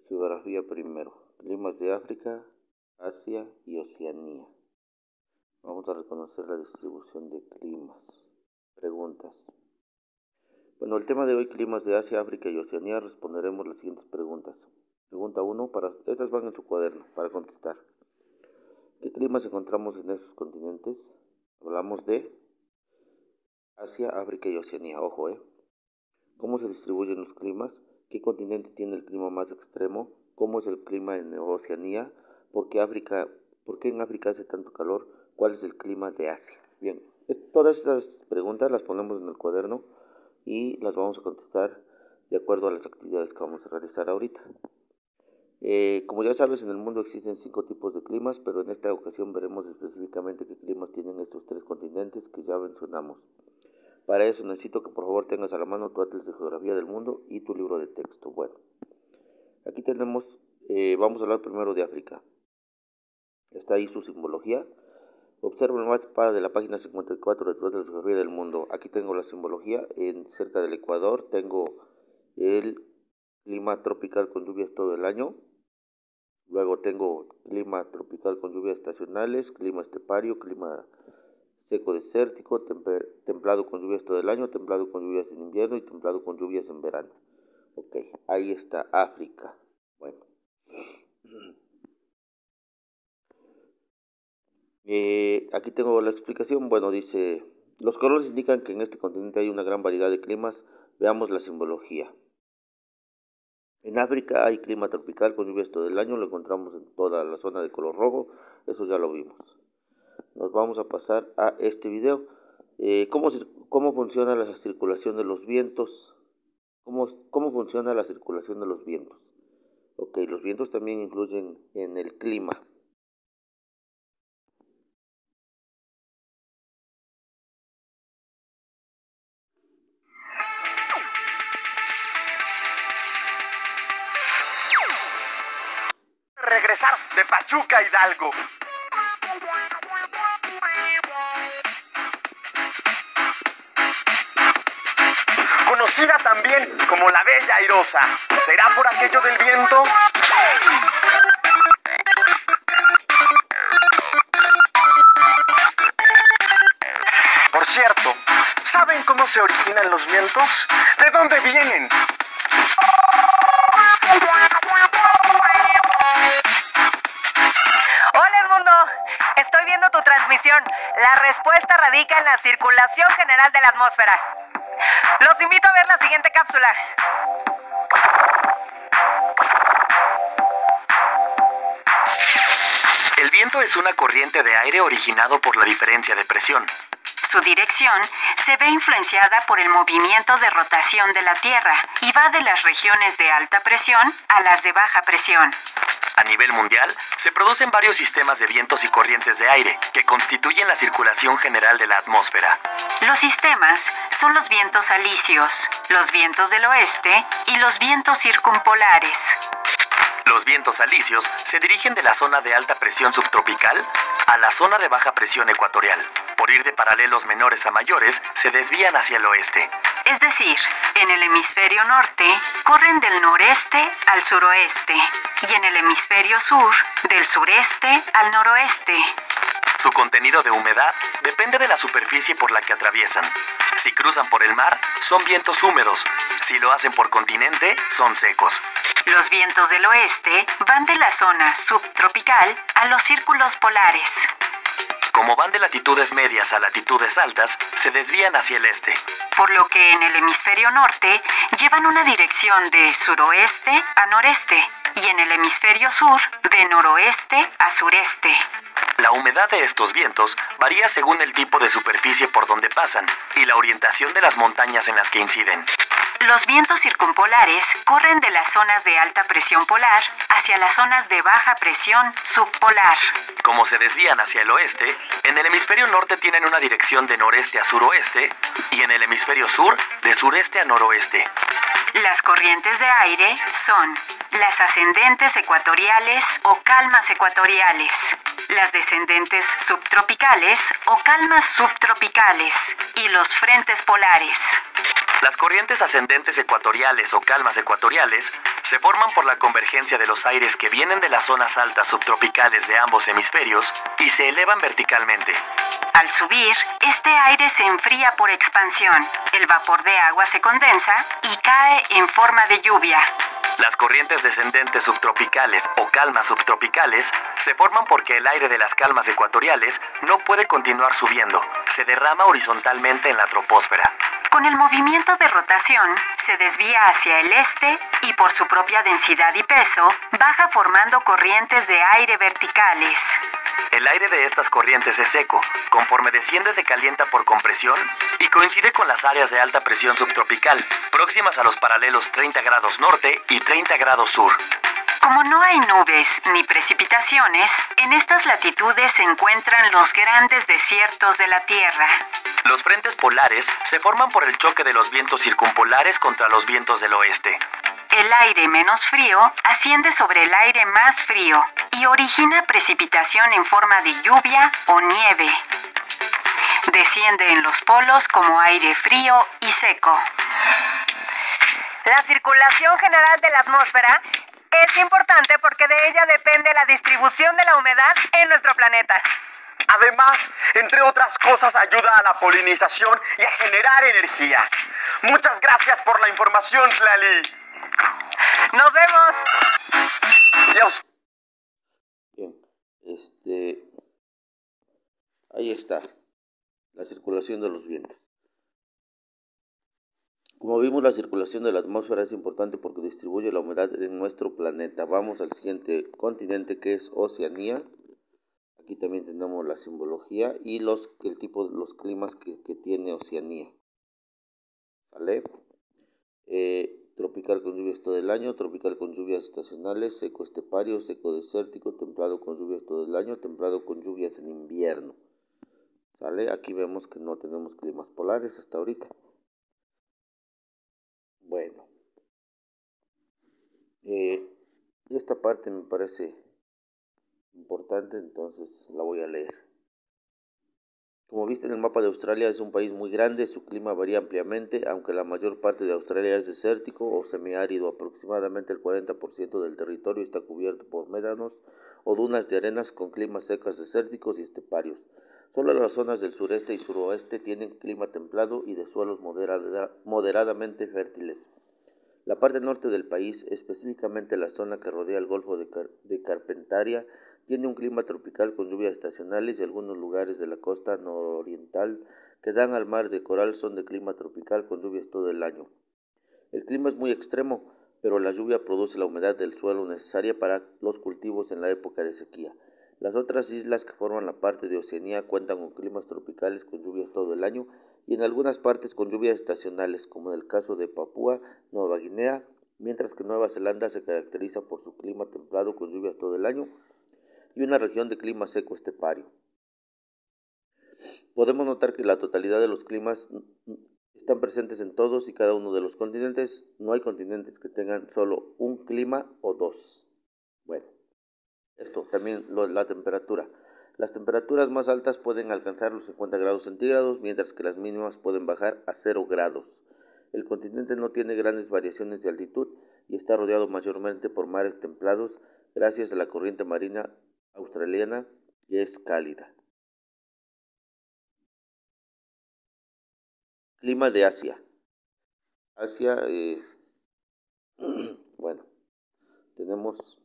Geografía primero. Climas de África, Asia y Oceanía. Vamos a reconocer la distribución de climas. Preguntas. Bueno, el tema de hoy, climas de Asia, África y Oceanía, responderemos las siguientes preguntas. Pregunta 1, estas van en su cuaderno para contestar. ¿Qué climas encontramos en esos continentes? Hablamos de Asia, África y Oceanía, ojo, ¿Cómo se distribuyen los climas? ¿Qué continente tiene el clima más extremo? ¿Cómo es el clima en Oceanía? ¿Por qué en África hace tanto calor? ¿Cuál es el clima de Asia? Bien, todas estas preguntas las ponemos en el cuaderno y las vamos a contestar de acuerdo a las actividades que vamos a realizar ahorita. Como ya sabes, en el mundo existen 5 tipos de climas, pero en esta ocasión veremos específicamente qué climas tienen estos 3 continentes que ya mencionamos. Para eso necesito que por favor tengas a la mano tu atlas de geografía del mundo y tu libro de texto. Bueno, aquí tenemos, vamos a hablar primero de África. Está ahí su simbología. Observa el mapa de la página 54 de tu atlas de geografía del mundo. Aquí tengo la simbología. Cerca del Ecuador tengo el clima tropical con lluvias todo el año. Luego tengo clima tropical con lluvias estacionales, clima estepario, clima seco desértico, templado con lluvias todo el año, templado con lluvias en invierno y templado con lluvias en verano. Ok, ahí está África. Bueno. Aquí tengo la explicación. Bueno, dice, los colores indican que en este continente hay una gran variedad de climas. Veamos la simbología. En África hay clima tropical con lluvias todo el año, lo encontramos en toda la zona de color rojo, eso ya lo vimos. Nos vamos a pasar a este video. ¿Cómo funciona la circulación de los vientos? ¿Cómo funciona la circulación de los vientos? Ok, los vientos también influyen en el clima. Regresar de Pachuca a Hidalgo. Conocida también como la Bella Airosa. ¿Será por aquello del viento? Por cierto, ¿saben cómo se originan los vientos? ¿De dónde vienen? Estoy viendo tu transmisión. La respuesta radica en la circulación general de la atmósfera. Los invito a ver la siguiente cápsula. El viento es una corriente de aire originado por la diferencia de presión. Su dirección se ve influenciada por el movimiento de rotación de la Tierra y va de las regiones de alta presión a las de baja presión. A nivel mundial, se producen varios sistemas de vientos y corrientes de aire que constituyen la circulación general de la atmósfera. Los sistemas son los vientos alisios, los vientos del oeste y los vientos circumpolares. Los vientos alisios se dirigen de la zona de alta presión subtropical a la zona de baja presión ecuatorial. Por ir de paralelos menores a mayores, se desvían hacia el oeste. Es decir, en el hemisferio norte corren del noreste al suroeste y en el hemisferio sur del sureste al noroeste. Su contenido de humedad depende de la superficie por la que atraviesan. Si cruzan por el mar, son vientos húmedos. Si lo hacen por continente, son secos. Los vientos del oeste van de la zona subtropical a los círculos polares. Como van de latitudes medias a latitudes altas, se desvían hacia el este. Por lo que en el hemisferio norte llevan una dirección de suroeste a noreste y en el hemisferio sur de noroeste a sureste. La humedad de estos vientos varía según el tipo de superficie por donde pasan y la orientación de las montañas en las que inciden. Los vientos circumpolares corren de las zonas de alta presión polar hacia las zonas de baja presión subpolar. Como se desvían hacia el oeste, en el hemisferio norte tienen una dirección de noreste a suroeste y en el hemisferio sur de sureste a noroeste. Las corrientes de aire son las ascendentes ecuatoriales o calmas ecuatoriales, las descendentes subtropicales o calmas subtropicales y los frentes polares. Las corrientes ascendentes ecuatoriales o calmas ecuatoriales se forman por la convergencia de los aires que vienen de las zonas altas subtropicales de ambos hemisferios y se elevan verticalmente. Al subir, este aire se enfría por expansión, el vapor de agua se condensa y cae en forma de lluvia. Las corrientes descendentes subtropicales o calmas subtropicales se forman porque el aire de las calmas ecuatoriales no puede continuar subiendo, se derrama horizontalmente en la troposfera. Con el movimiento de rotación, se desvía hacia el este y por su propia densidad y peso, baja formando corrientes de aire verticales. El aire de estas corrientes es seco, conforme desciende se calienta por compresión y coincide con las áreas de alta presión subtropical, próximas a los paralelos 30 grados norte y 30 grados sur. Como no hay nubes ni precipitaciones, en estas latitudes se encuentran los grandes desiertos de la Tierra. Los frentes polares se forman por el choque de los vientos circumpolares contra los vientos del oeste. El aire menos frío asciende sobre el aire más frío y origina precipitación en forma de lluvia o nieve. Desciende en los polos como aire frío y seco. La circulación general de la atmósfera es importante porque de ella depende la distribución de la humedad en nuestro planeta. Además, entre otras cosas, ayuda a la polinización y a generar energía. Muchas gracias por la información, Tlali. ¡Nos vemos! Dios. Bien, ahí está, la circulación de los vientos. Como vimos, la circulación de la atmósfera es importante porque distribuye la humedad en nuestro planeta. Vamos al siguiente continente, que es Oceanía. Aquí también tenemos la simbología y los climas que tiene Oceanía. ¿Vale? Tropical con lluvias todo el año, tropical con lluvias estacionales, seco estepario, seco desértico, templado con lluvias todo el año, templado con lluvias en invierno. ¿Sale? Aquí vemos que no tenemos climas polares hasta ahorita. Bueno, esta parte me parece importante, entonces la voy a leer. Como viste en el mapa de Australia, es un país muy grande, su clima varía ampliamente, aunque la mayor parte de Australia es desértico o semiárido. Aproximadamente el 40% del territorio está cubierto por médanos o dunas de arenas con climas secos desérticos y esteparios. Solo las zonas del sureste y suroeste tienen clima templado y de suelos moderadamente fértiles. La parte norte del país, específicamente la zona que rodea el Golfo de Carpentaria, tiene un clima tropical con lluvias estacionales y algunos lugares de la costa nororiental que dan al mar de Coral son de clima tropical con lluvias todo el año. El clima es muy extremo, pero la lluvia produce la humedad del suelo necesaria para los cultivos en la época de sequía. Las otras islas que forman la parte de Oceanía cuentan con climas tropicales con lluvias todo el año y en algunas partes con lluvias estacionales, como en el caso de Papúa Nueva Guinea, mientras que Nueva Zelanda se caracteriza por su clima templado con lluvias todo el año y una región de clima seco estepario. Podemos notar que la totalidad de los climas están presentes en todos y cada uno de los continentes. No hay continentes que tengan solo un clima o dos. Bueno, esto también la temperatura. Las temperaturas más altas pueden alcanzar los 50 grados centígrados, mientras que las mínimas pueden bajar a 0 grados. El continente no tiene grandes variaciones de altitud y está rodeado mayormente por mares templados gracias a la corriente marina australiana, que es cálida. Clima de Asia. Asia, bueno, tenemos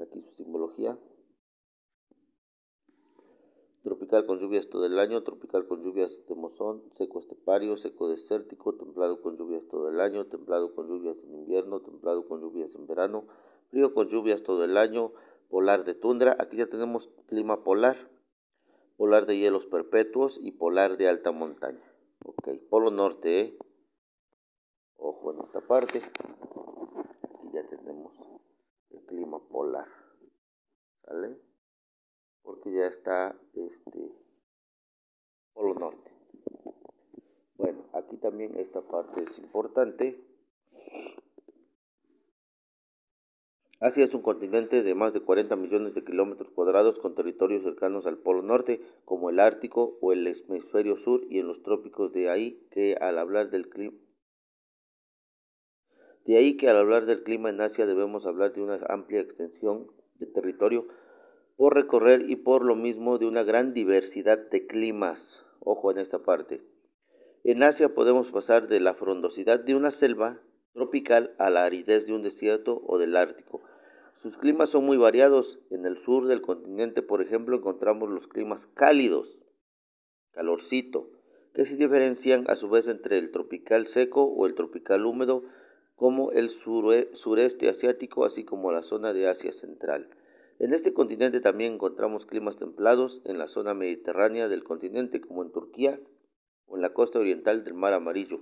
aquí su simbología. Tropical con lluvias todo el año, tropical con lluvias de monzón, seco estepario, seco desértico, templado con lluvias todo el año, templado con lluvias en invierno, templado con lluvias en verano, frío con lluvias todo el año, polar de tundra. Aquí ya tenemos clima polar, polar de hielos perpetuos y polar de alta montaña. Ok, polo norte, ojo en esta parte, aquí ya tenemos el clima polar, ¿sale? Porque ya está polo norte. Bueno, aquí también esta parte es importante. Asia es un continente de más de 40 millones de kilómetros cuadrados con territorios cercanos al polo norte, como el Ártico o el hemisferio sur, y en los trópicos. De ahí que al hablar del De ahí que al hablar del clima en Asia debemos hablar de una amplia extensión de territorio por recorrer y por lo mismo de una gran diversidad de climas. Ojo en esta parte. En Asia podemos pasar de la frondosidad de una selva tropical a la aridez de un desierto o del Ártico. Sus climas son muy variados. En el sur del continente, por ejemplo, encontramos los climas cálidos, calorcito, que se diferencian a su vez entre el tropical seco o el tropical húmedo, como el sureste asiático, así como la zona de Asia Central. En este continente también encontramos climas templados en la zona mediterránea del continente, como en Turquía o en la costa oriental del Mar Amarillo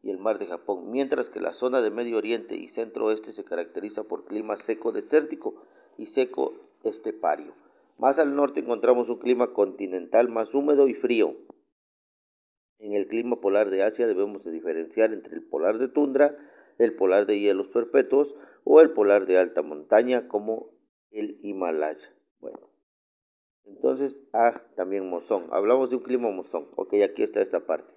y el Mar de Japón, mientras que la zona de Medio Oriente y Centro Oeste se caracteriza por clima seco desértico y seco estepario. Más al norte encontramos un clima continental más húmedo y frío. En el clima polar de Asia debemos de diferenciar entre el polar de tundra, el polar de hielos perpetuos o el polar de alta montaña como el Himalaya. Bueno, entonces, también monzón. Hablamos de un clima monzón. Ok, aquí está esta parte.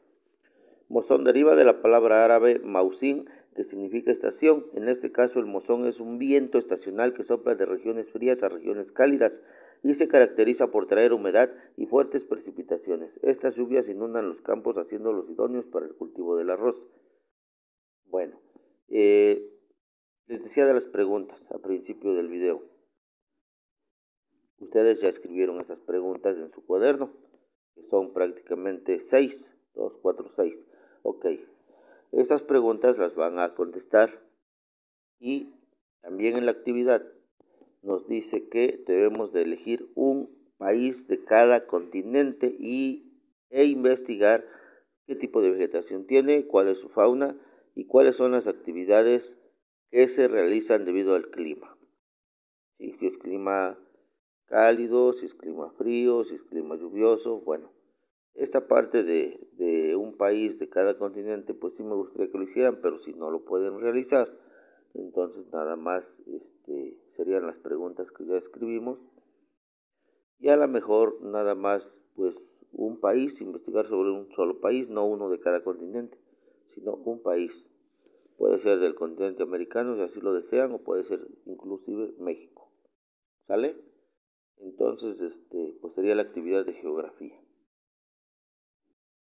Monzón deriva de la palabra árabe mausim, que significa estación. En este caso, el monzón es un viento estacional que sopla de regiones frías a regiones cálidas y se caracteriza por traer humedad y fuertes precipitaciones. Estas lluvias inundan los campos haciéndolos idóneos para el cultivo del arroz. Bueno, les decía de las preguntas al principio del video. Ustedes ya escribieron estas preguntas en su cuaderno, que son prácticamente 6, 2, 4, 6. Ok, estas preguntas las van a contestar y también en la actividad nos dice que debemos de elegir un país de cada continente e investigar qué tipo de vegetación tiene, cuál es su fauna y cuáles son las actividades que se realizan debido al clima. ¿Sí? Si es clima cálido, si es clima frío, si es clima lluvioso, bueno. Esta parte de un país de cada continente, pues sí me gustaría que lo hicieran, pero si no lo pueden realizar, entonces nada más serían las preguntas que ya escribimos. Y a lo mejor nada más, pues un país, investigar sobre un solo país, no uno de cada continente, sino un país. Puede ser del continente americano, si así lo desean, o puede ser inclusive México. ¿Sale? Entonces, pues sería la actividad de geografía.